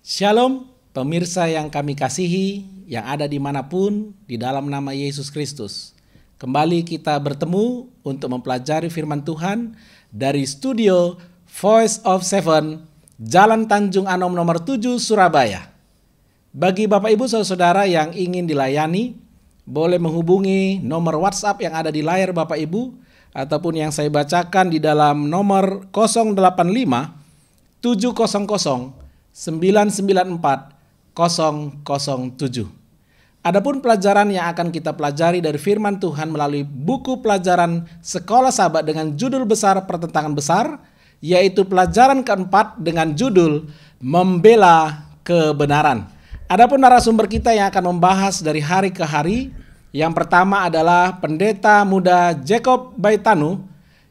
Shalom pemirsa yang kami kasihi, yang ada dimanapun di dalam nama Yesus Kristus. Kembali kita bertemu untuk mempelajari firman Tuhan dari studio Voice of Seven, Jalan Tanjung Anom nomor 7 Surabaya. Bagi Bapak Ibu Saudara yang ingin dilayani, boleh menghubungi nomor WhatsApp yang ada di layar Bapak Ibu, ataupun yang saya bacakan di dalam nomor 085 700 994 007. Adapun pelajaran yang akan kita pelajari dari firman Tuhan melalui buku pelajaran Sekolah Sahabat dengan judul besar Pertentangan Besar, yaitu pelajaran keempat dengan judul Membela Kebenaran. Adapun narasumber kita yang akan membahas dari hari ke hari, yang pertama adalah Pendeta Muda Jacob Baitanu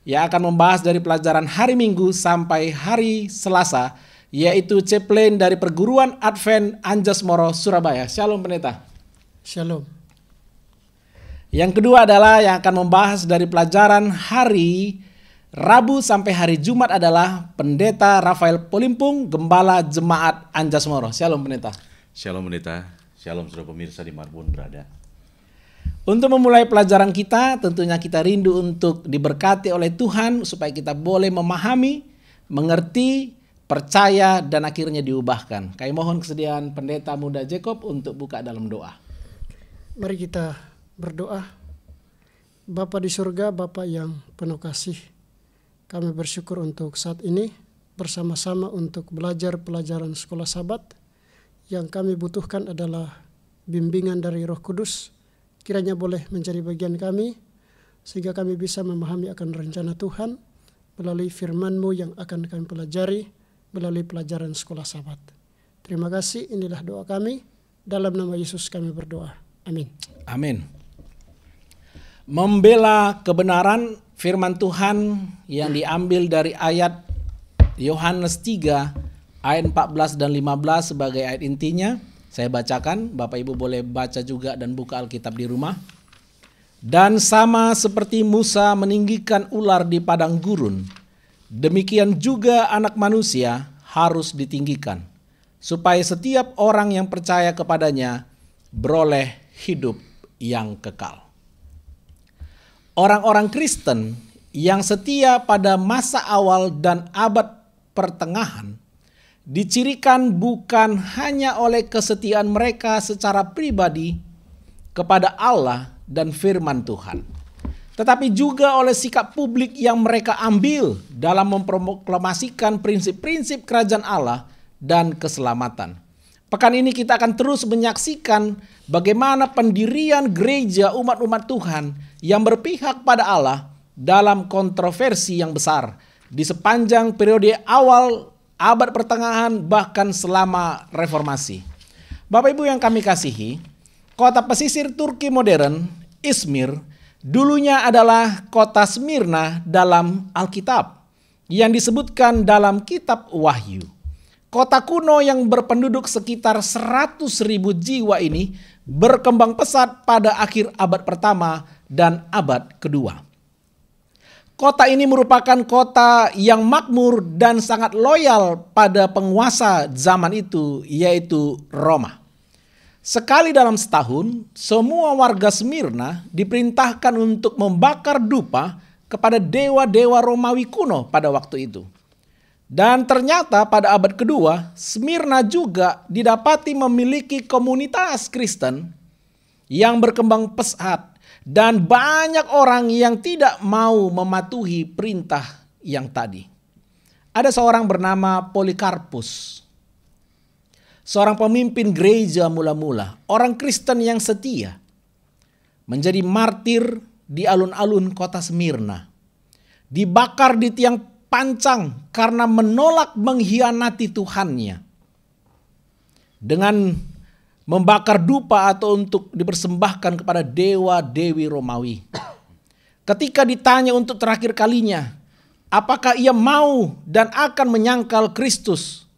yang akan membahas dari pelajaran hari Minggu sampai hari Selasa, yaitu chaplain dari Perguruan Advent Anjasmoro, Surabaya. Shalom Pendeta. Shalom. Yang kedua adalah yang akan membahas dari pelajaran hari Rabu sampai hari Jumat adalah Pendeta Rafael Polimpung, Gembala Jemaat Anjasmoro. Shalom Pendeta. Shalom Pendeta. Shalom saudara pemirsa dimanapun berada. Untuk memulai pelajaran kita, tentunya kita rindu untuk diberkati oleh Tuhan supaya kita boleh memahami, mengerti, percaya, dan akhirnya diubahkan. Kami mohon kesediaan Pendeta Muda Jacob untuk buka dalam doa. Mari kita berdoa. Bapa di surga, Bapa yang penuh kasih, kami bersyukur untuk saat ini bersama-sama untuk belajar pelajaran sekolah Sabat. Yang kami butuhkan adalah bimbingan dari Roh Kudus. Kiranya boleh menjadi bagian kami, sehingga kami bisa memahami akan rencana Tuhan melalui firman-Mu yang akan kami pelajari melalui pelajaran sekolah Sabat. Terima kasih, inilah doa kami. Dalam nama Yesus kami berdoa. Amin. Amin. Membela kebenaran, firman Tuhan yang diambil dari ayat Yohanes 3 ayat 14 dan 15 sebagai ayat intinya. Saya bacakan, Bapak Ibu boleh baca juga dan buka Alkitab di rumah. Dan sama seperti Musa meninggikan ular di padang gurun, demikian juga Anak Manusia harus ditinggikan, supaya setiap orang yang percaya kepadanya beroleh hidup yang kekal. Orang-orang Kristen yang setia pada masa awal dan abad pertengahan dicirikan bukan hanya oleh kesetiaan mereka secara pribadi kepada Allah dan firman Tuhan, tetapi juga oleh sikap publik yang mereka ambil dalam memproklamasikan prinsip-prinsip kerajaan Allah dan keselamatan. Pekan ini kita akan terus menyaksikan bagaimana pendirian gereja umat-umat Tuhan yang berpihak pada Allah dalam kontroversi yang besar di sepanjang periode awal abad pertengahan bahkan selama reformasi. Bapak Ibu yang kami kasihi, kota pesisir Turki modern, Izmir, dulunya adalah kota Smyrna dalam Alkitab yang disebutkan dalam kitab Wahyu. Kota kuno yang berpenduduk sekitar 100.000 jiwa ini berkembang pesat pada akhir abad pertama dan abad kedua. Kota ini merupakan kota yang makmur dan sangat loyal pada penguasa zaman itu, yaitu Roma. Sekali dalam setahun, semua warga Smyrna diperintahkan untuk membakar dupa kepada dewa-dewa Romawi kuno pada waktu itu. Dan ternyata pada abad kedua, Smyrna juga didapati memiliki komunitas Kristen yang berkembang pesat dan banyak orang yang tidak mau mematuhi perintah yang tadi. Ada seorang bernama Polikarpus, seorang pemimpin gereja mula-mula, orang Kristen yang setia, menjadi martir di alun-alun kota Smyrna. Dibakar di tiang pancang karena menolak mengkhianati Tuhannya. Dengan membakar dupa atau untuk dipersembahkan kepada dewa-dewi Romawi. Ketika ditanya untuk terakhir kalinya, apakah ia mau dan akan menyangkal Kristus,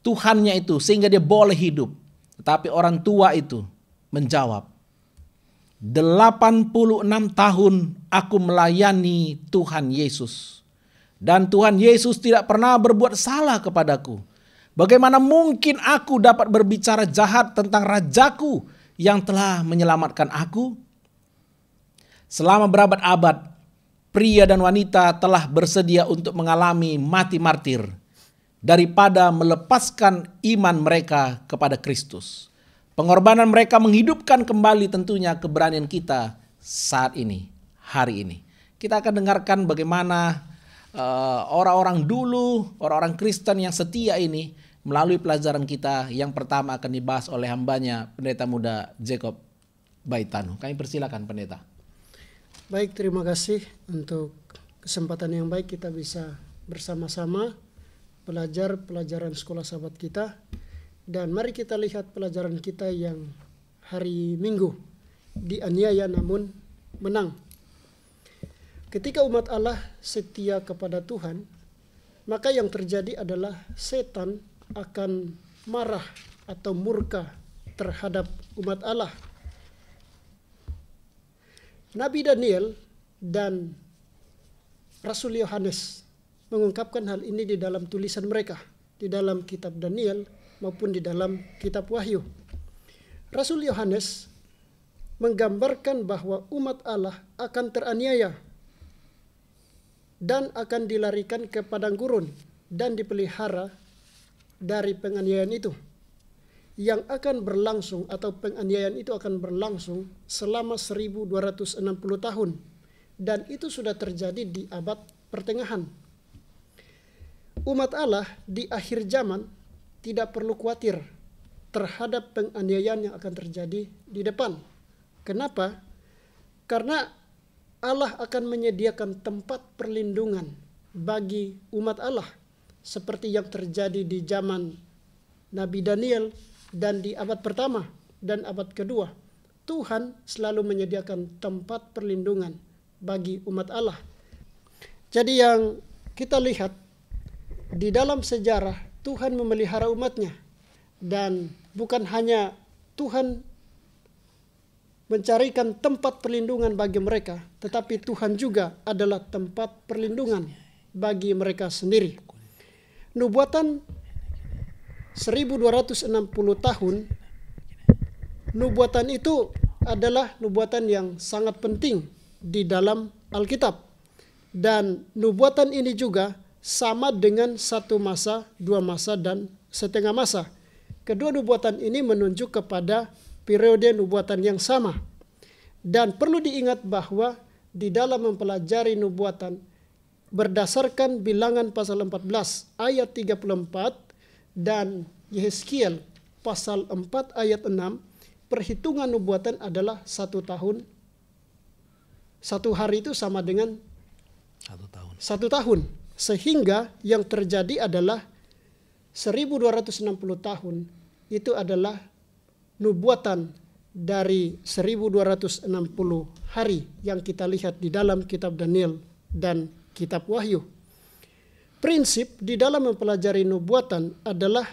Tuhannya itu, sehingga dia boleh hidup. Tetapi orang tua itu menjawab, 86 tahun aku melayani Tuhan Yesus. Dan Tuhan Yesus tidak pernah berbuat salah kepadaku. Bagaimana mungkin aku dapat berbicara jahat tentang rajaku yang telah menyelamatkan aku? Selama berabad-abad, pria dan wanita telah bersedia untuk mengalami mati martir daripada melepaskan iman mereka kepada Kristus. Pengorbanan mereka menghidupkan kembali tentunya keberanian kita saat ini, hari ini. Kita akan dengarkan bagaimana orang-orang dulu, orang-orang Kristen yang setia ini melalui pelajaran kita yang pertama akan dibahas oleh hambanya Pendeta Muda Jacob Baitanu. Kami persilakan Pendeta. Baik, terima kasih untuk kesempatan yang baik kita bisa bersama-sama belajar pelajaran sekolah sahabat kita. Dan mari kita lihat pelajaran kita yang hari Minggu, dianiaya namun menang. Ketika umat Allah setia kepada Tuhan, maka yang terjadi adalah setan akan marah atau murka terhadap umat Allah. Nabi Daniel dan Rasul Yohanes mengungkapkan hal ini di dalam tulisan mereka, di dalam kitab Daniel maupun di dalam kitab Wahyu. Rasul Yohanes menggambarkan bahwa umat Allah akan teraniaya dan akan dilarikan ke padang gurun dan dipelihara dari penganiayaan itu, yang akan berlangsung atau penganiayaan itu akan berlangsung selama 1260 tahun, dan itu sudah terjadi di abad pertengahan. Umat Allah di akhir zaman tidak perlu khawatir terhadap penganiayaan yang akan terjadi di depan. Kenapa? Karena Allah akan menyediakan tempat perlindungan bagi umat Allah seperti yang terjadi di zaman Nabi Daniel dan di abad pertama dan abad kedua. Tuhan selalu menyediakan tempat perlindungan bagi umat Allah. Jadi yang kita lihat di dalam sejarah, Tuhan memelihara umatnya, dan bukan hanya Tuhan mencarikan tempat perlindungan bagi mereka, tetapi Tuhan juga adalah tempat perlindungan bagi mereka sendiri. Nubuatan 1260 tahun, nubuatan itu adalah nubuatan yang sangat penting di dalam Alkitab. Dan nubuatan ini juga sama dengan satu masa, dua masa, dan setengah masa. Kedua nubuatan ini menunjuk kepada periode nubuatan yang sama. Dan perlu diingat bahwa di dalam mempelajari nubuatan berdasarkan Bilangan pasal 14 ayat 34 dan Yehezkiel pasal 4 ayat 6, perhitungan nubuatan adalah 1 tahun. 1 hari itu sama dengan 1 tahun. Sehingga yang terjadi adalah 1260 tahun itu adalah nubuatan dari 1260 hari yang kita lihat di dalam kitab Daniel dan kitab Wahyu. Prinsip di dalam mempelajari nubuatan adalah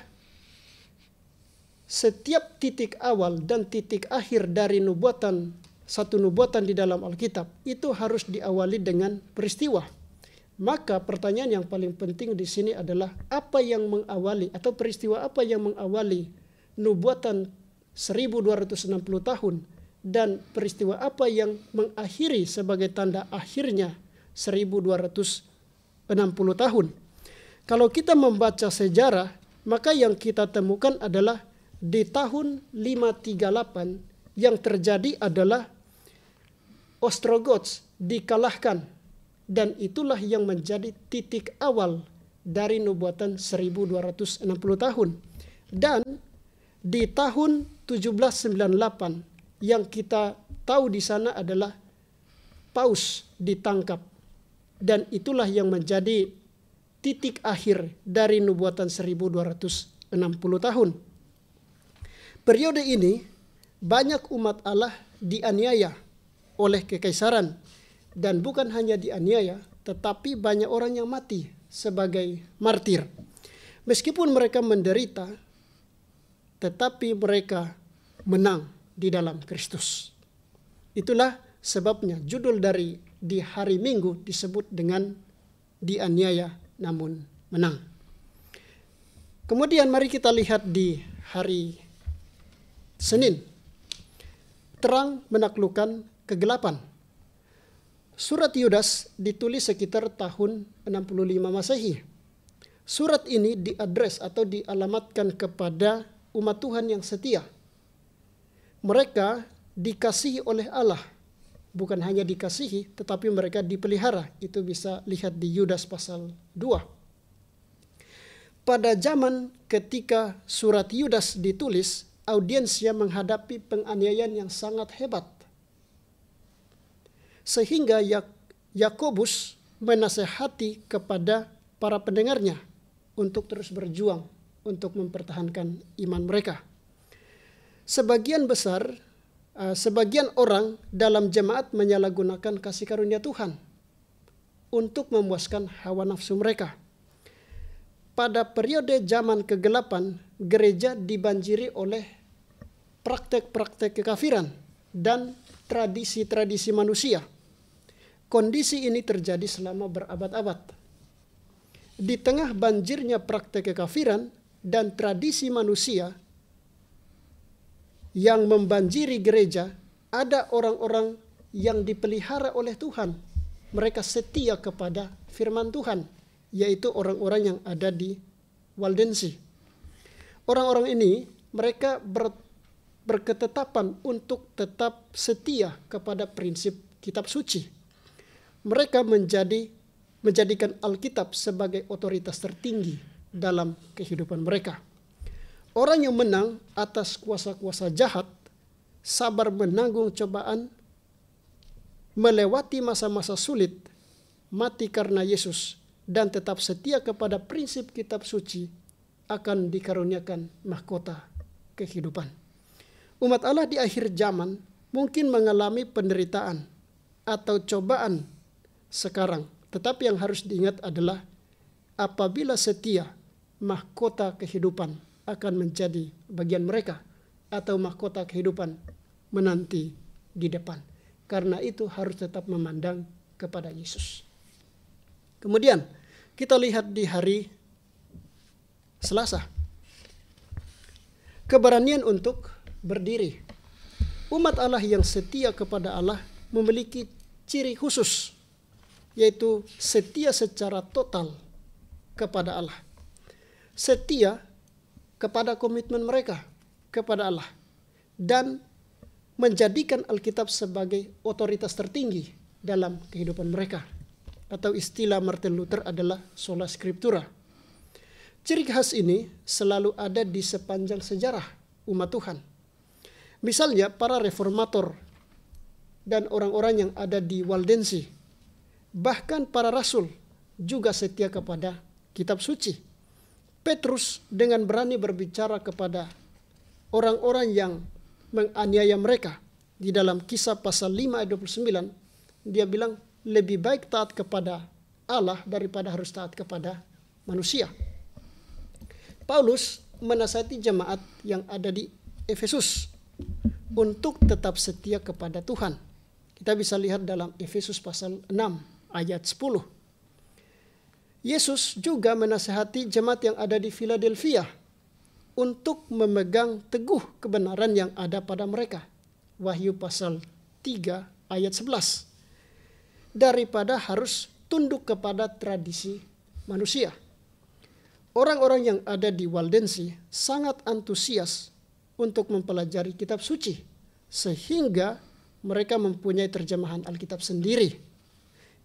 setiap titik awal dan titik akhir dari nubuatan, satu nubuatan di dalam Alkitab itu harus diawali dengan peristiwa. Maka pertanyaan yang paling penting di sini adalah apa yang mengawali atau peristiwa apa yang mengawali nubuatan 1260 tahun dan peristiwa apa yang mengakhiri sebagai tanda akhirnya 1260 tahun. Kalau kita membaca sejarah, maka yang kita temukan adalah di tahun 538 yang terjadi adalah Ostrogoths dikalahkan. Dan itulah yang menjadi titik awal dari nubuatan 1260 tahun. Dan di tahun 1798 yang kita tahu di sana adalah Paus ditangkap. Dan itulah yang menjadi titik akhir dari nubuatan 1260 tahun. Periode ini banyak umat Allah dianiaya oleh kekaisaran. Dan bukan hanya dianiaya, tetapi banyak orang yang mati sebagai martir. Meskipun mereka menderita, tetapi mereka menang di dalam Kristus. Itulah sebabnya judul dari di hari Minggu disebut dengan dianiaya namun menang. Kemudian mari kita lihat di hari Senin. Terang menaklukkan kegelapan. Surat Yudas ditulis sekitar tahun 65 Masehi. Surat ini diadres atau dialamatkan kepada umat Tuhan yang setia. Mereka dikasihi oleh Allah. Bukan hanya dikasihi, tetapi mereka dipelihara. Itu bisa lihat di Yudas pasal 2. Pada zaman ketika surat Yudas ditulis, audiensnya menghadapi penganiayaan yang sangat hebat. Sehingga Yakobus menasehati kepada para pendengarnya untuk terus berjuang untuk mempertahankan iman mereka. Sebagian orang dalam jemaat menyalahgunakan kasih karunia Tuhan untuk memuaskan hawa nafsu mereka. Pada periode zaman kegelapan, gereja dibanjiri oleh praktek-praktek kekafiran dan tradisi-tradisi manusia. Kondisi ini terjadi selama berabad-abad. Di tengah banjirnya praktek kekafiran dan tradisi manusia yang membanjiri gereja, ada orang-orang yang dipelihara oleh Tuhan. Mereka setia kepada firman Tuhan, yaitu orang-orang yang ada di Waldensi. Orang-orang ini mereka berketetapan untuk tetap setia kepada prinsip kitab suci. Mereka menjadikan Alkitab sebagai otoritas tertinggi dalam kehidupan mereka. Orang yang menang atas kuasa-kuasa jahat, sabar menanggung cobaan, melewati masa-masa sulit, mati karena Yesus, dan tetap setia kepada prinsip kitab suci, akan dikaruniakan mahkota kehidupan. Umat Allah di akhir zaman mungkin mengalami penderitaan atau cobaan sekarang. Tetapi yang harus diingat adalah apabila setia, mahkota kehidupan akan menjadi bagian mereka. Atau mahkota kehidupan menanti di depan. Karena itu harus tetap memandang kepada Yesus. Kemudian kita lihat di hari Selasa. Keberanian untuk berdiri. Umat Allah yang setia kepada Allah memiliki ciri khusus, yaitu setia secara total kepada Allah. Setia kepada komitmen mereka kepada Allah. Dan menjadikan Alkitab sebagai otoritas tertinggi dalam kehidupan mereka. Atau istilah Martin Luther adalah sola scriptura. Ciri khas ini selalu ada di sepanjang sejarah umat Tuhan. Misalnya para reformator dan orang-orang yang ada di Waldensi, bahkan para rasul juga setia kepada kitab suci. Petrus dengan berani berbicara kepada orang-orang yang menganiaya mereka. Di dalam Kisah pasal 5 ayat 29, dia bilang lebih baik taat kepada Allah daripada harus taat kepada manusia. Paulus menasihati jemaat yang ada di Efesus untuk tetap setia kepada Tuhan. Kita bisa lihat dalam Efesus pasal 6 ayat 10. Yesus juga menasihati jemaat yang ada di Philadelphia untuk memegang teguh kebenaran yang ada pada mereka. Wahyu pasal 3 ayat 11. Daripada harus tunduk kepada tradisi manusia. Orang-orang yang ada di Waldensi sangat antusias untuk mempelajari kitab suci. Sehingga mereka mempunyai terjemahan Alkitab sendiri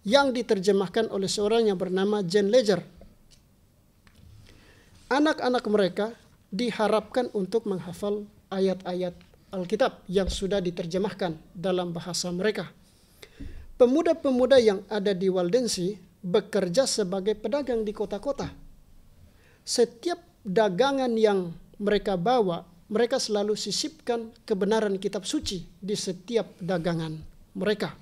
yang diterjemahkan oleh seorang yang bernama Jen Ledger. Anak-anak mereka diharapkan untuk menghafal ayat-ayat Alkitab yang sudah diterjemahkan dalam bahasa mereka. Pemuda-pemuda yang ada di Waldensi bekerja sebagai pedagang di kota-kota. Setiap dagangan yang mereka bawa, mereka selalu sisipkan kebenaran kitab suci di setiap dagangan mereka.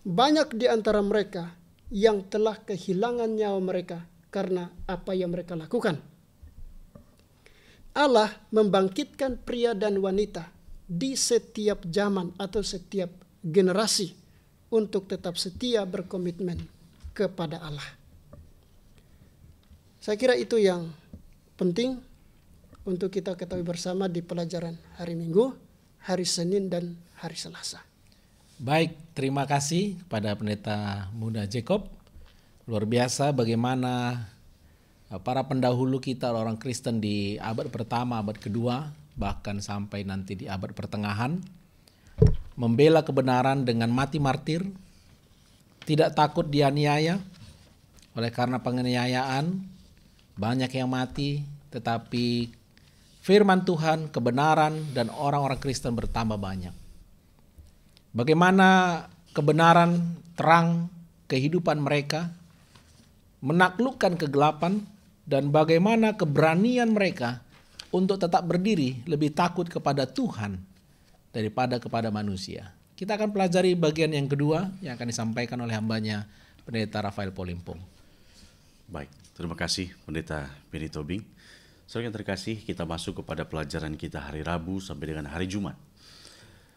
Banyak di antara mereka yang telah kehilangan nyawa mereka karena apa yang mereka lakukan. Allah membangkitkan pria dan wanita di setiap zaman atau setiap generasi untuk tetap setia berkomitmen kepada Allah. Saya kira itu yang penting untuk kita ketahui bersama di pelajaran hari Minggu, hari Senin, dan hari Selasa. Baik, terima kasih kepada Pendeta Muda Jacob. Luar biasa bagaimana para pendahulu kita orang Kristen di abad pertama, abad kedua, bahkan sampai nanti di abad pertengahan, membela kebenaran dengan mati martir, tidak takut dianiaya. Oleh karena penganiayaan, banyak yang mati, tetapi firman Tuhan, kebenaran, dan orang-orang Kristen bertambah banyak. Bagaimana kebenaran terang kehidupan mereka, menaklukkan kegelapan, dan bagaimana keberanian mereka untuk tetap berdiri lebih takut kepada Tuhan daripada kepada manusia. Kita akan pelajari bagian yang kedua yang akan disampaikan oleh hambanya Pendeta Rafael Polimpong. Baik, terima kasih Pendeta Benny Tobing. Saudara yang terkasih, kita masuk kepada pelajaran kita hari Rabu sampai dengan hari Jumat.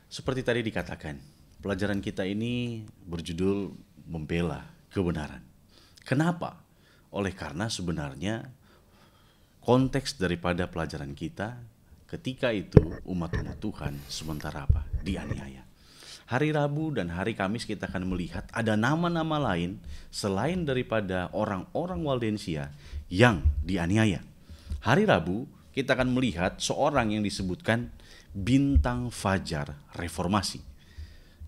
Seperti tadi dikatakan, pelajaran kita ini berjudul membela kebenaran. Kenapa? Oleh karena sebenarnya konteks daripada pelajaran kita ketika itu umat-umat Tuhan sementara apa? Dianiaya. Hari Rabu dan hari Kamis kita akan melihat ada nama-nama lain selain daripada orang-orang Waldensia yang dianiaya. Hari Rabu kita akan melihat seorang yang disebutkan bintang fajar reformasi.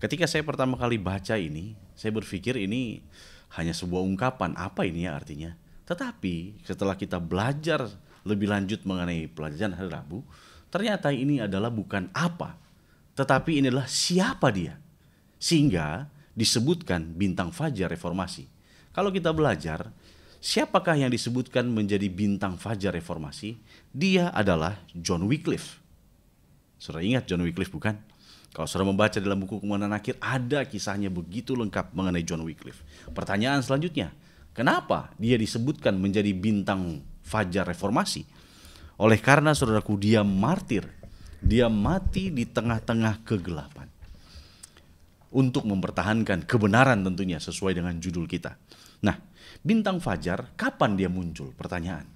Ketika saya pertama kali baca ini, saya berpikir ini hanya sebuah ungkapan, apa ini ya artinya? Tetapi setelah kita belajar lebih lanjut mengenai pelajaran hari Rabu, ternyata ini adalah bukan apa, tetapi inilah siapa dia. Sehingga disebutkan bintang fajar reformasi. Kalau kita belajar, siapakah yang disebutkan menjadi bintang fajar reformasi? Dia adalah John Wycliffe. Saudara ingat John Wycliffe bukan? Kalau saudara membaca dalam buku Kemenangan Akhir, ada kisahnya begitu lengkap mengenai John Wycliffe. Pertanyaan selanjutnya, kenapa dia disebutkan menjadi bintang fajar reformasi? Oleh karena saudaraku, dia martir. Dia mati di tengah-tengah kegelapan. Untuk mempertahankan kebenaran tentunya sesuai dengan judul kita. Nah, bintang fajar, kapan dia muncul? Pertanyaan.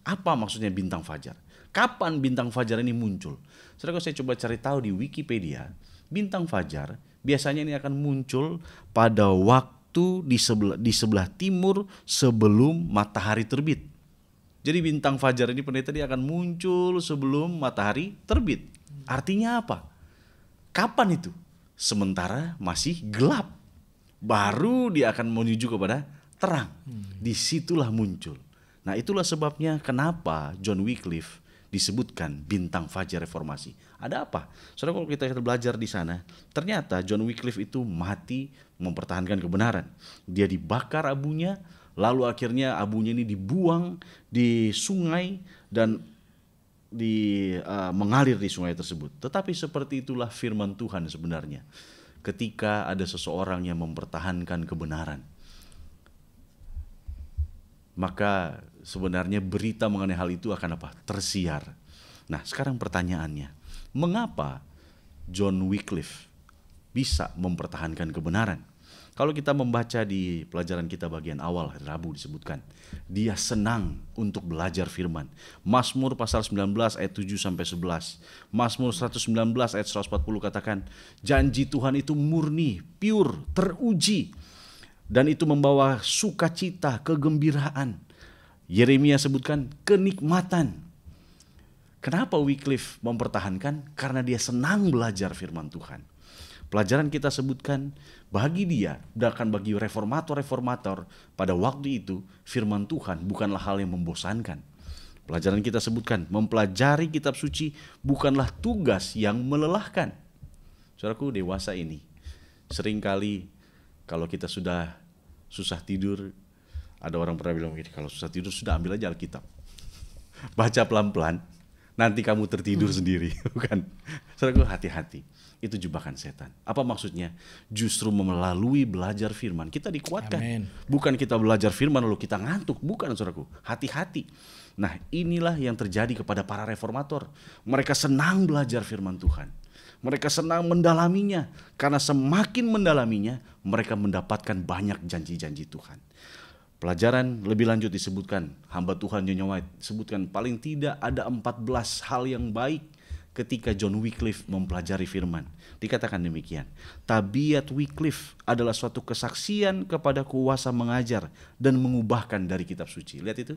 Apa maksudnya bintang fajar? Kapan bintang fajar ini muncul? Saudara, saya coba cari tahu di Wikipedia, bintang fajar biasanya ini akan muncul pada waktu di sebelah timur sebelum matahari terbit. Jadi bintang fajar ini pendeta dia akan muncul sebelum matahari terbit. Artinya apa? Kapan itu? Sementara masih gelap. Baru dia akan menuju kepada terang. Disitulah muncul. Nah, itulah sebabnya kenapa John Wycliffe disebutkan bintang fajar reformasi. Ada apa? Saudara, kalau kita belajar di sana, ternyata John Wycliffe itu mati mempertahankan kebenaran. Dia dibakar abunya, lalu akhirnya abunya ini dibuang di sungai dan mengalir di sungai tersebut. Tetapi seperti itulah firman Tuhan sebenarnya. Ketika ada seseorang yang mempertahankan kebenaran, maka sebenarnya berita mengenai hal itu akan apa? Tersiar. Nah, sekarang pertanyaannya, mengapa John Wycliffe bisa mempertahankan kebenaran? Kalau kita membaca di pelajaran kita bagian awal hari Rabu disebutkan, dia senang untuk belajar firman. Mazmur pasal 19 ayat 7 sampai 11. Mazmur 119 ayat 140 katakan, janji Tuhan itu murni, pure, teruji, dan itu membawa sukacita, kegembiraan. Yeremia sebutkan kenikmatan. Kenapa Wycliffe mempertahankan? Karena dia senang belajar firman Tuhan. Pelajaran kita sebutkan bagi dia, bahkan bagi reformator-reformator pada waktu itu, firman Tuhan bukanlah hal yang membosankan. Pelajaran kita sebutkan, mempelajari kitab suci bukanlah tugas yang melelahkan. Saudaraku, dewasa ini, seringkali kalau kita sudah susah tidur, ada orang pernah bilang begini, kalau susah tidur sudah ambil aja Alkitab. Baca pelan-pelan, nanti kamu tertidur sendiri. Bukan? Saudaraku, hati-hati. Itu jebakan setan. Apa maksudnya? Justru melalui belajar firman kita dikuatkan. Amen. Bukan kita belajar firman lalu kita ngantuk. Bukan, saudaraku. Hati-hati. Nah, inilah yang terjadi kepada para reformator. Mereka senang belajar firman Tuhan. Mereka senang mendalaminya. Karena semakin mendalaminya, mereka mendapatkan banyak janji-janji Tuhan. Pelajaran lebih lanjut disebutkan, hamba Tuhan Nyonya White disebutkan paling tidak ada 14 hal yang baik ketika John Wycliffe mempelajari firman. Dikatakan demikian, tabiat Wycliffe adalah suatu kesaksian kepada kuasa mengajar dan mengubahkan dari kitab suci. Lihat itu.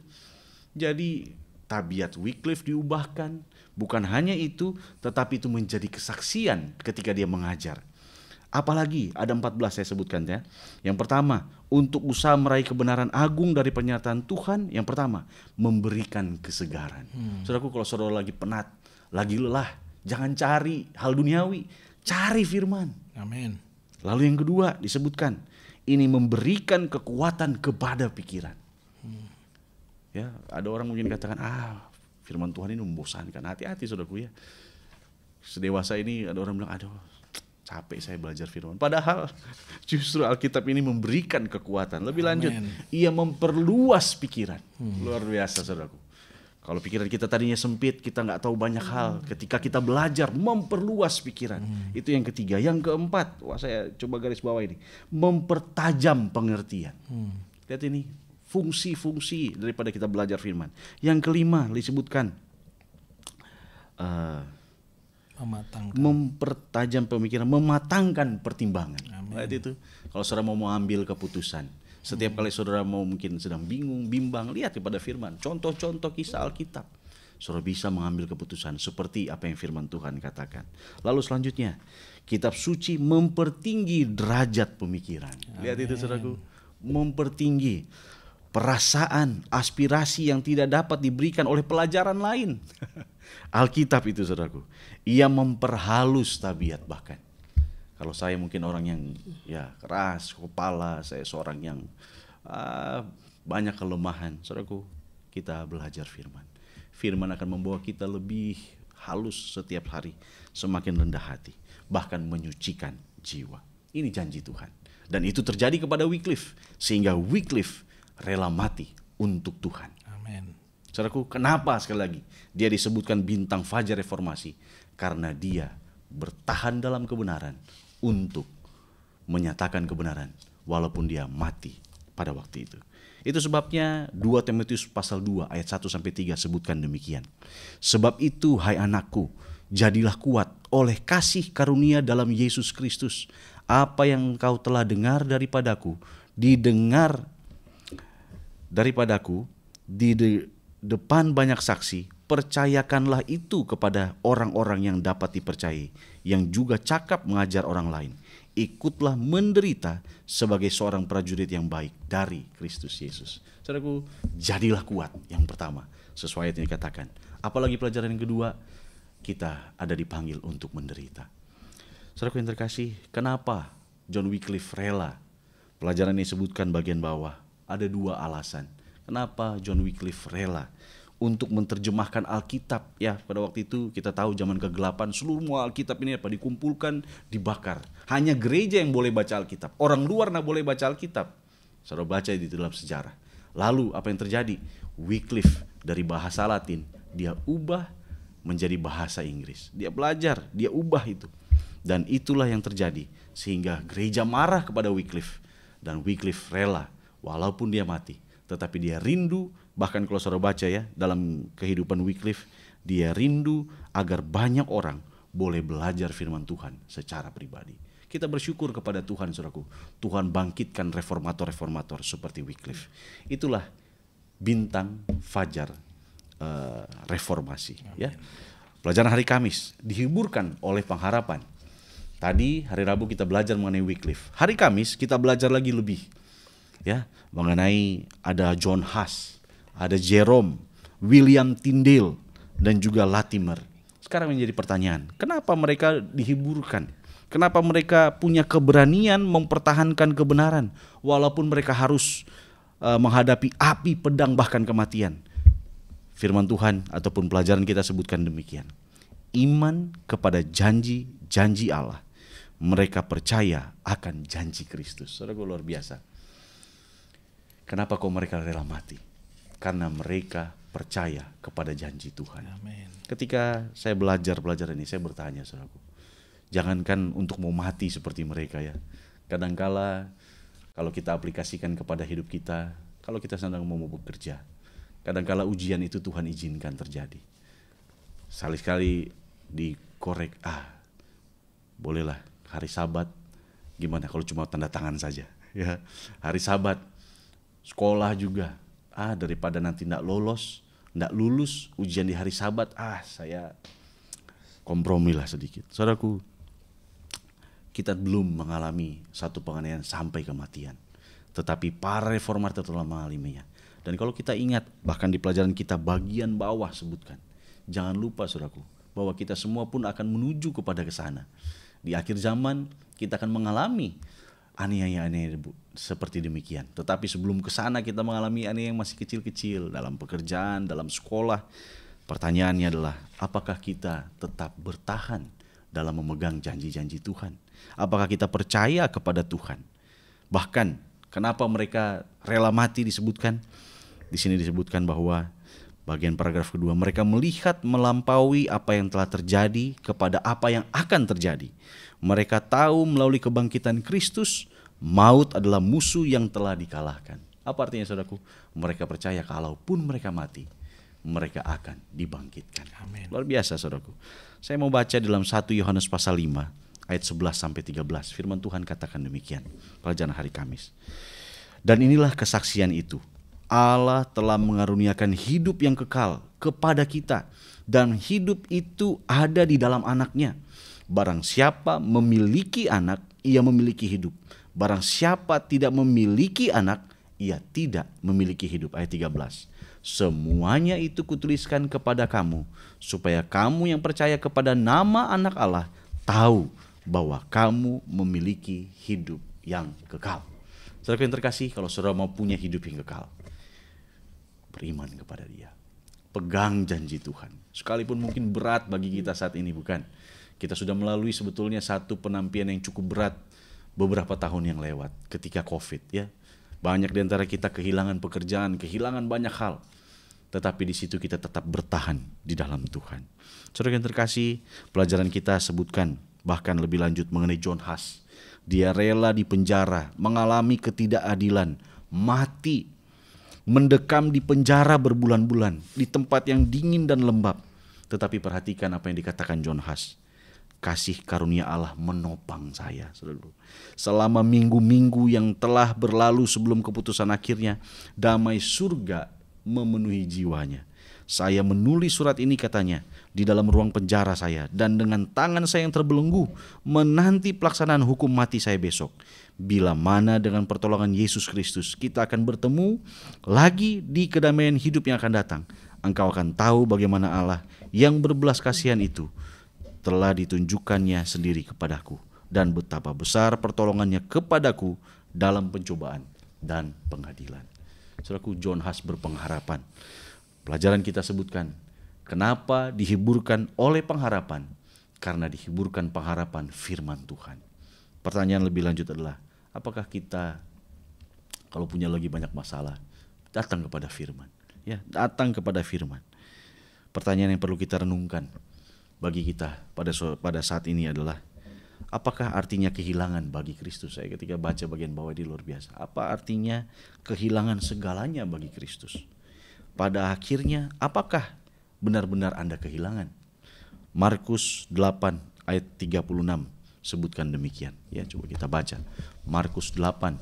Jadi tabiat Wycliffe diubahkan, bukan hanya itu, tetapi itu menjadi kesaksian ketika dia mengajar. Apalagi ada 14 saya sebutkan ya. Yang pertama, untuk usaha meraih kebenaran agung dari pernyataan Tuhan, yang pertama, memberikan kesegaran. Saudaraku, kalau saudara lagi penat, lagi lelah, jangan cari hal duniawi, cari firman. Amin. Lalu yang kedua disebutkan, ini memberikan kekuatan kepada pikiran. Ya, ada orang mungkin katakan, firman Tuhan ini membosankan. Hati-hati saudaraku ya. Sedewasa ini ada orang bilang, aduh, capek saya belajar firman. Padahal justru Alkitab ini memberikan kekuatan. Lebih lanjut, ia memperluas pikiran. Luar biasa saudaraku. Kalau pikiran kita tadinya sempit, kita nggak tahu banyak hal. Ketika kita belajar, memperluas pikiran. Itu yang ketiga. Yang keempat, saya coba garis bawah ini, mempertajam pengertian. Lihat ini, fungsi-fungsi daripada kita belajar firman. Yang kelima disebutkan, mempertajam pemikiran, mematangkan pertimbangan. Lihat itu. Kalau saudara mau ambil keputusan, setiap kali saudara mau mungkin sedang bingung, bimbang, lihat kepada firman, contoh-contoh kisah Alkitab. Saudara bisa mengambil keputusan seperti apa yang firman Tuhan katakan. Lalu selanjutnya, kitab suci mempertinggi derajat pemikiran. Lihat itu saudaraku, mempertinggi perasaan, aspirasi yang tidak dapat diberikan oleh pelajaran lain. Alkitab itu saudaraku, ia memperhalus tabiat bahkan. Kalau saya mungkin orang yang keras kepala, saya seorang yang banyak kelemahan. Saudaraku, kita belajar firman. Firman akan membawa kita lebih halus setiap hari, semakin rendah hati, bahkan menyucikan jiwa. Ini janji Tuhan. Dan itu terjadi kepada Wycliffe, sehingga Wycliffe rela mati untuk Tuhan. Amin. Saudaraku, kenapa sekali lagi dia disebutkan bintang fajar reformasi? Karena dia bertahan dalam kebenaran untuk menyatakan kebenaran walaupun dia mati pada waktu itu. Itu sebabnya 2 Timotius pasal 2 ayat 1-3 sebutkan demikian. Sebab itu hai anakku, jadilah kuat oleh kasih karunia dalam Yesus Kristus. Apa yang kau telah dengar daripadaku, didengar daripadaku di depan banyak saksi, percayakanlah itu kepada orang-orang yang dapat dipercayai, yang juga cakap mengajar orang lain. Ikutlah menderita sebagai seorang prajurit yang baik dari Kristus Yesus. Saudaraku, jadilah kuat yang pertama, sesuai yang dikatakan. Apalagi pelajaran yang kedua, kita ada dipanggil untuk menderita. Saudaraku yang terkasih, kenapa John Wycliffe rela? Pelajaran ini sebutkan bagian bawah. Ada 2 alasan. Kenapa John Wycliffe rela untuk menerjemahkan Alkitab? Ya, pada waktu itu kita tahu zaman kegelapan, seluruh Alkitab ini dikumpulkan, dibakar. Hanya gereja yang boleh baca Alkitab. Orang luar tidak boleh baca Alkitab. Saudara baca di dalam sejarah. Lalu apa yang terjadi? Wycliffe dari bahasa Latin, dia ubah menjadi bahasa Inggris. Dia belajar, dia ubah itu. Dan itulah yang terjadi. Sehingga gereja marah kepada Wycliffe. Dan Wycliffe rela, walaupun dia mati, tetapi dia rindu. Bahkan kalau saudara baca ya, dalam kehidupan Wycliffe, dia rindu agar banyak orang boleh belajar firman Tuhan secara pribadi. Kita bersyukur kepada Tuhan, saudaraku. Tuhan bangkitkan reformator-reformator seperti Wycliffe. Itulah bintang fajar reformasi. Ya. Pelajaran hari Kamis dihiburkan oleh pengharapan. Tadi hari Rabu kita belajar mengenai Wycliffe. Hari Kamis kita belajar lagi lebih. Ya, mengenai ada John Huss, ada Jerome, William Tyndale, dan juga Latimer. Sekarang menjadi pertanyaan, kenapa mereka dihiburkan? Kenapa mereka punya keberanian mempertahankan kebenaran walaupun mereka harus menghadapi api, pedang, bahkan kematian? Firman Tuhan ataupun pelajaran kita sebutkan demikian. Iman kepada janji-janji Allah. Mereka percaya akan janji Kristus. Saudara, luar biasa. Kenapa kok mereka rela mati? Karena mereka percaya kepada janji Tuhan. Amin. Ketika saya belajar pelajaran ini, saya bertanya, saudaraku, jangankan untuk mau mati seperti mereka ya. Kadangkala kalau kita aplikasikan kepada hidup kita, kalau kita sedang mau bekerja, kadangkala ujian itu Tuhan izinkan terjadi. Sekali-sekali dikorek, bolehlah hari Sabat, gimana kalau cuma tanda tangan saja, ya. Hari Sabat, sekolah juga, daripada nanti nggak lulus ujian di hari Sabat, saya kompromilah sedikit. Saudaraku, kita belum mengalami satu penganiayaan sampai kematian, tetapi para reformator telah mengalaminya. Dan kalau kita ingat, bahkan di pelajaran kita bagian bawah sebutkan, jangan lupa saudaraku, bahwa kita semua pun akan menuju kepada kesana. Di akhir zaman kita akan mengalami aniaya-aniaya seperti demikian. Tetapi sebelum kesana kita mengalami aniaya yang masih kecil-kecil, dalam pekerjaan, dalam sekolah. Pertanyaannya adalah, apakah kita tetap bertahan dalam memegang janji-janji Tuhan? Apakah kita percaya kepada Tuhan? Bahkan kenapa mereka rela mati disebutkan? Di sini disebutkan bahwa bagian paragraf kedua, mereka melihat melampaui apa yang telah terjadi kepada apa yang akan terjadi. Mereka tahu melalui kebangkitan Kristus, maut adalah musuh yang telah dikalahkan. Apa artinya saudaraku? Mereka percaya kalaupun mereka mati, mereka akan dibangkitkan. Amin. Luar biasa saudaraku. Saya mau baca dalam 1 Yohanes pasal 5 ayat 11-13. Firman Tuhan katakan demikian, pelajaran hari Kamis. Dan inilah kesaksian itu, Allah telah mengaruniakan hidup yang kekal kepada kita, dan hidup itu ada di dalam Anaknya. Barang siapa memiliki anak, ia memiliki hidup. Barang siapa tidak memiliki anak, ia tidak memiliki hidup. Ayat 13. Semuanya itu kutuliskan kepada kamu, supaya kamu yang percaya kepada nama Anak Allah tahu bahwa kamu memiliki hidup yang kekal. Saudara yang terkasih, kalau saudara mau punya hidup yang kekal, beriman kepada Dia. Pegang janji Tuhan. Sekalipun mungkin berat bagi kita saat ini, bukan? Kita sudah melalui sebetulnya satu penampian yang cukup berat beberapa tahun yang lewat ketika COVID, ya. Banyak di antara kita kehilangan pekerjaan, kehilangan banyak hal. Tetapi di situ kita tetap bertahan di dalam Tuhan. Saudara yang terkasih, pelajaran kita sebutkan bahkan lebih lanjut mengenai John Huss. Dia rela di penjara, mengalami ketidakadilan, mati, mendekam di penjara berbulan-bulan, di tempat yang dingin dan lembab. Tetapi perhatikan apa yang dikatakan John Huss. Kasih karunia Allah menopang saya, saudara. Selama minggu-minggu yang telah berlalu sebelum keputusan akhirnya, damai surga memenuhi jiwanya. Saya menulis surat ini, katanya, di dalam ruang penjara saya, dan dengan tangan saya yang terbelenggu menanti pelaksanaan hukum mati saya besok. Bila mana dengan pertolongan Yesus Kristus kita akan bertemu lagi di kedamaian hidup yang akan datang, engkau akan tahu bagaimana Allah yang berbelas kasihan itu telah ditunjukkannya sendiri kepadaku, dan betapa besar pertolongannya kepadaku dalam pencobaan dan pengadilan. Saudaraku, John Huss berpengharapan. Pelajaran kita sebutkan, kenapa dihiburkan oleh pengharapan? Karena dihiburkan pengharapan firman Tuhan. Pertanyaan lebih lanjut adalah, apakah kita kalau punya lagi banyak masalah, datang kepada firman? Ya, datang kepada firman. Pertanyaan yang perlu kita renungkan bagi kita pada saat ini adalah, apakah artinya kehilangan bagi Kristus? Saya ketika baca bagian bawah di luar biasa. Apa artinya kehilangan segalanya bagi Kristus? Pada akhirnya, apakah benar-benar Anda kehilangan? Markus 8 ayat 36 sebutkan demikian. Ya, coba kita baca. Markus 8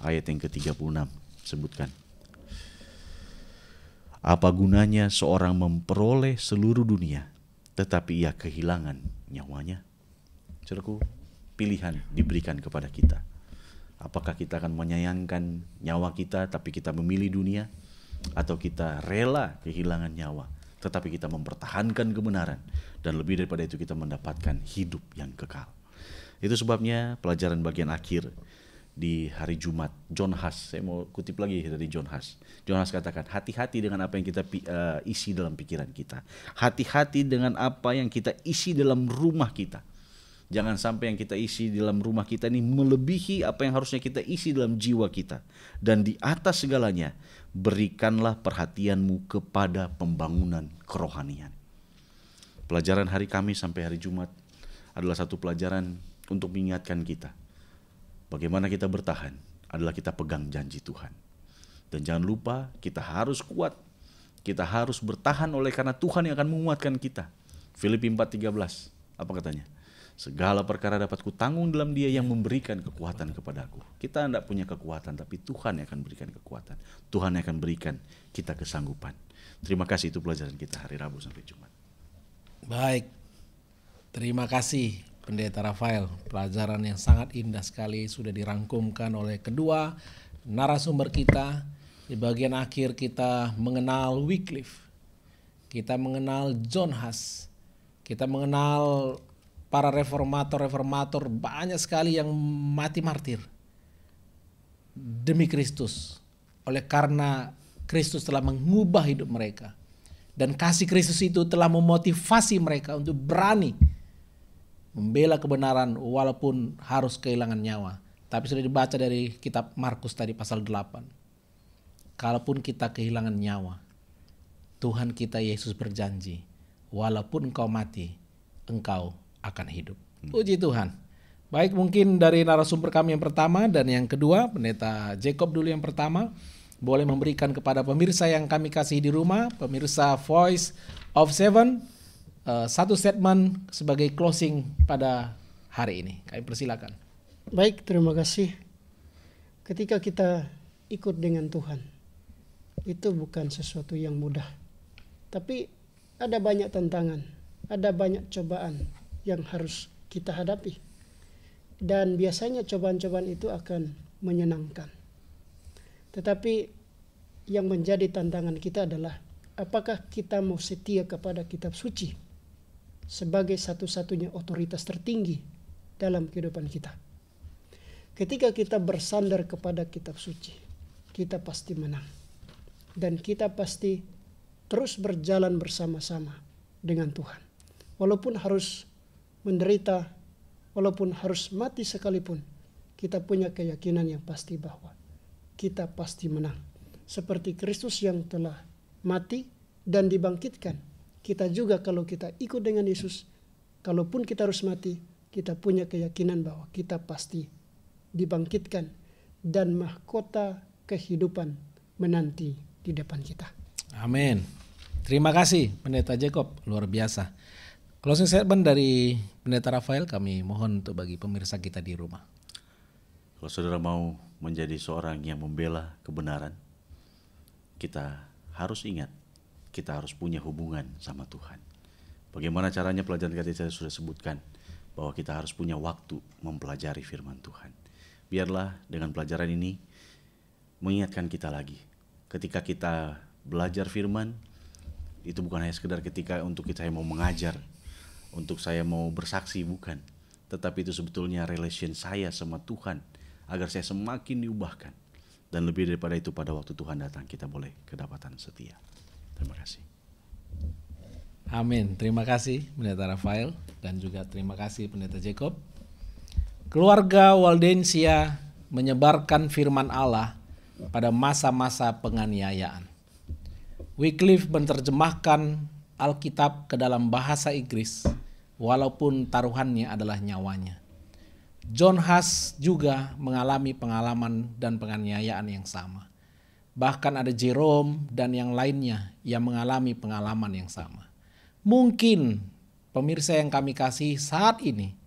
ayat yang ke-36 sebutkan. Apa gunanya seorang memperoleh seluruh dunia, tetapi ia kehilangan nyawanya? Saudaraku, pilihan diberikan kepada kita. Apakah kita akan menyayangkan nyawa kita tapi kita memilih dunia, atau kita rela kehilangan nyawa tetapi kita mempertahankan kebenaran, dan lebih daripada itu kita mendapatkan hidup yang kekal. Itu sebabnya pelajaran bagian akhir di hari Jumat, John Huss, saya mau kutip lagi dari John Huss. John Huss katakan, hati-hati dengan apa yang kita isi dalam pikiran kita. Hati-hati dengan apa yang kita isi dalam rumah kita. Jangan sampai yang kita isi dalam rumah kita ini melebihi apa yang harusnya kita isi dalam jiwa kita. Dan di atas segalanya, berikanlah perhatianmu kepada pembangunan kerohanian. Pelajaran hari Kamis sampai hari Jumat adalah satu pelajaran untuk mengingatkan kita. Bagaimana kita bertahan adalah kita pegang janji Tuhan. Dan jangan lupa kita harus kuat. Kita harus bertahan oleh karena Tuhan yang akan menguatkan kita. Filipi 4:13, apa katanya? Segala perkara dapat kutanggung dalam Dia yang memberikan kekuatan kepadaku. Kita tidak punya kekuatan, tapi Tuhan yang akan berikan kekuatan. Tuhan yang akan berikan kita kesanggupan. Terima kasih, itu pelajaran kita hari Rabu sampai Jumat. Baik, terima kasih Pendeta Rafael. Pelajaran yang sangat indah sekali sudah dirangkumkan oleh kedua narasumber kita. Di bagian akhir kita mengenal Wycliffe, kita mengenal John Huss, kita mengenal para reformator banyak sekali yang mati martir demi Kristus. Oleh karena Kristus telah mengubah hidup mereka. Dan kasih Kristus itu telah memotivasi mereka untuk berani membela kebenaran walaupun harus kehilangan nyawa. Tapi sudah dibaca dari kitab Markus tadi pasal 8. Kalaupun kita kehilangan nyawa, Tuhan kita Yesus berjanji, walaupun engkau mati, engkau akan hidup. Puji Tuhan. Baik, mungkin dari narasumber kami yang pertama dan yang kedua, Pendeta Jacob dulu yang pertama, boleh memberikan kepada pemirsa yang kami kasih di rumah, pemirsa Voice of Seven, satu statement sebagai closing pada hari ini. Kami persilakan. Baik, terima kasih. Ketika kita ikut dengan Tuhan, itu bukan sesuatu yang mudah. Tapi ada banyak tantangan, ada banyak cobaan yang harus kita hadapi. Dan biasanya cobaan-cobaan itu akan menyenangkan. Tetapi yang menjadi tantangan kita adalah apakah kita mau setia kepada kitab suci sebagai satu-satunya otoritas tertinggi dalam kehidupan kita. Ketika kita bersandar kepada kitab suci, kita pasti menang. Dan kita pasti terus berjalan bersama-sama dengan Tuhan. Walaupun harus menderita, walaupun harus mati sekalipun, kita punya keyakinan yang pasti bahwa kita pasti menang. Seperti Kristus yang telah mati dan dibangkitkan. Kita juga kalau kita ikut dengan Yesus, kalaupun kita harus mati, kita punya keyakinan bahwa kita pasti dibangkitkan dan mahkota kehidupan menanti di depan kita. Amin. Terima kasih Pendeta Jacob, luar biasa. Closing statement dari Pendeta Rafael kami mohon untuk bagi pemirsa kita di rumah. Kalau saudara mau menjadi seorang yang membela kebenaran, kita harus ingat, kita harus punya hubungan sama Tuhan. Bagaimana caranya? Pelajaran tadi saya sudah sebutkan, bahwa kita harus punya waktu mempelajari firman Tuhan. Biarlah dengan pelajaran ini mengingatkan kita lagi. Ketika kita belajar firman, itu bukan hanya sekedar ketika untuk saya mau mengajar, untuk saya mau bersaksi, bukan. Tetapi itu sebetulnya relation saya sama Tuhan, agar saya semakin diubahkan. Dan lebih daripada itu, pada waktu Tuhan datang, kita boleh kedapatan setia. Terima kasih. Amin. Terima kasih Pendeta Rafael dan juga terima kasih Pendeta Jacob. Keluarga Waldensia menyebarkan firman Allah pada masa-masa penganiayaan. Wycliffe menerjemahkan Alkitab ke dalam bahasa Inggris walaupun taruhannya adalah nyawanya. John Huss juga mengalami pengalaman dan penganiayaan yang sama. Bahkan ada Jerome dan yang lainnya yang mengalami pengalaman yang sama. Mungkin pemirsa yang kami kasih saat ini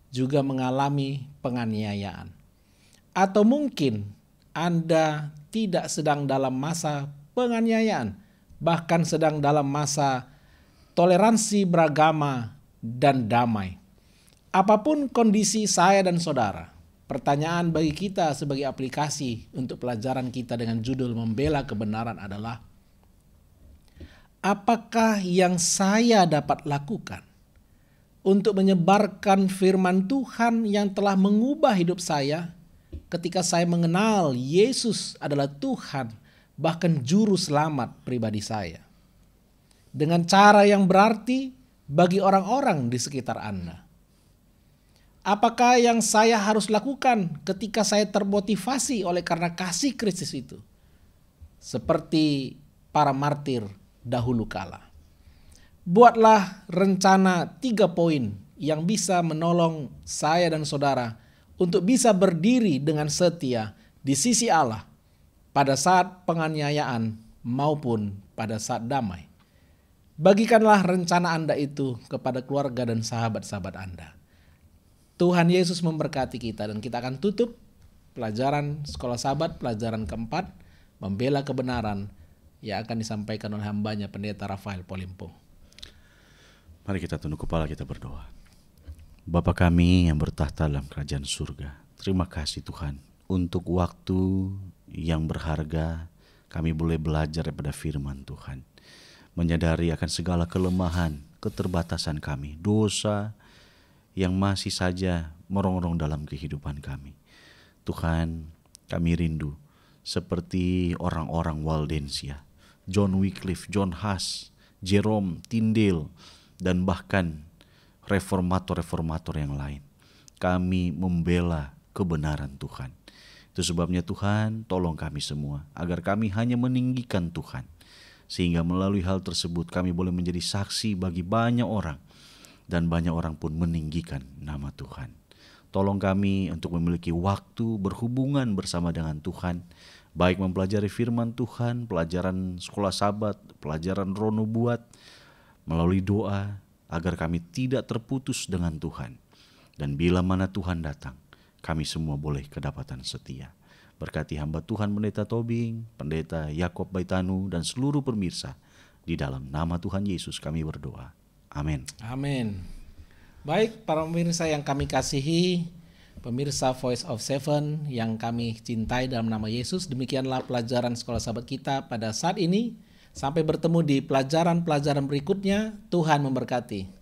juga mengalami penganiayaan. Atau mungkin Anda tidak sedang dalam masa penganiayaan, bahkan sedang dalam masa toleransi beragama dan damai. Apapun kondisi saya dan saudara, pertanyaan bagi kita sebagai aplikasi untuk pelajaran kita dengan judul Membela Kebenaran adalah, apakah yang saya dapat lakukan untuk menyebarkan firman Tuhan yang telah mengubah hidup saya ketika saya mengenal Yesus adalah Tuhan, bahkan juru selamat pribadi saya, dengan cara yang berarti bagi orang-orang di sekitar Anda? Apakah yang saya harus lakukan ketika saya termotivasi oleh karena kasih Kristus itu? Seperti para martir dahulu kala. Buatlah rencana 3 poin yang bisa menolong saya dan saudara untuk bisa berdiri dengan setia di sisi Allah pada saat penganiayaan maupun pada saat damai. Bagikanlah rencana Anda itu kepada keluarga dan sahabat-sahabat Anda. Tuhan Yesus memberkati kita, dan kita akan tutup pelajaran Sekolah Sabat, pelajaran keempat, membela kebenaran, yang akan disampaikan oleh hambanya Pendeta Rafael Polimpo. Mari kita tunduk kepala, kita berdoa. Bapa kami yang bertahta dalam kerajaan surga, terima kasih Tuhan untuk waktu yang berharga kami boleh belajar daripada firman Tuhan. Menyadari akan segala kelemahan, keterbatasan kami, dosa yang masih saja merongrong dalam kehidupan kami. Tuhan, kami rindu seperti orang-orang Waldensia, John Wycliffe, John Huss, Jerome, Tyndale, dan bahkan reformator-reformator yang lain. Kami membela kebenaran Tuhan. Itu sebabnya Tuhan, tolong kami semua agar kami hanya meninggikan Tuhan, sehingga melalui hal tersebut kami boleh menjadi saksi bagi banyak orang, dan banyak orang pun meninggikan nama Tuhan. Tolong kami untuk memiliki waktu berhubungan bersama dengan Tuhan, baik mempelajari firman Tuhan, pelajaran Sekolah Sabat, pelajaran Roh Nubuat, melalui doa, agar kami tidak terputus dengan Tuhan. Dan bila mana Tuhan datang, kami semua boleh kedapatan setia. Berkati hamba Tuhan Pendeta Tobing, Pendeta Yakob Baitanu, dan seluruh pemirsa. Di dalam nama Tuhan Yesus kami berdoa. Amin. Amin. Baik, para pemirsa yang kami kasihi, pemirsa Voice of Seven yang kami cintai dalam nama Yesus, demikianlah pelajaran Sekolah Sabat kita pada saat ini. Sampai bertemu di pelajaran-pelajaran berikutnya. Tuhan memberkati.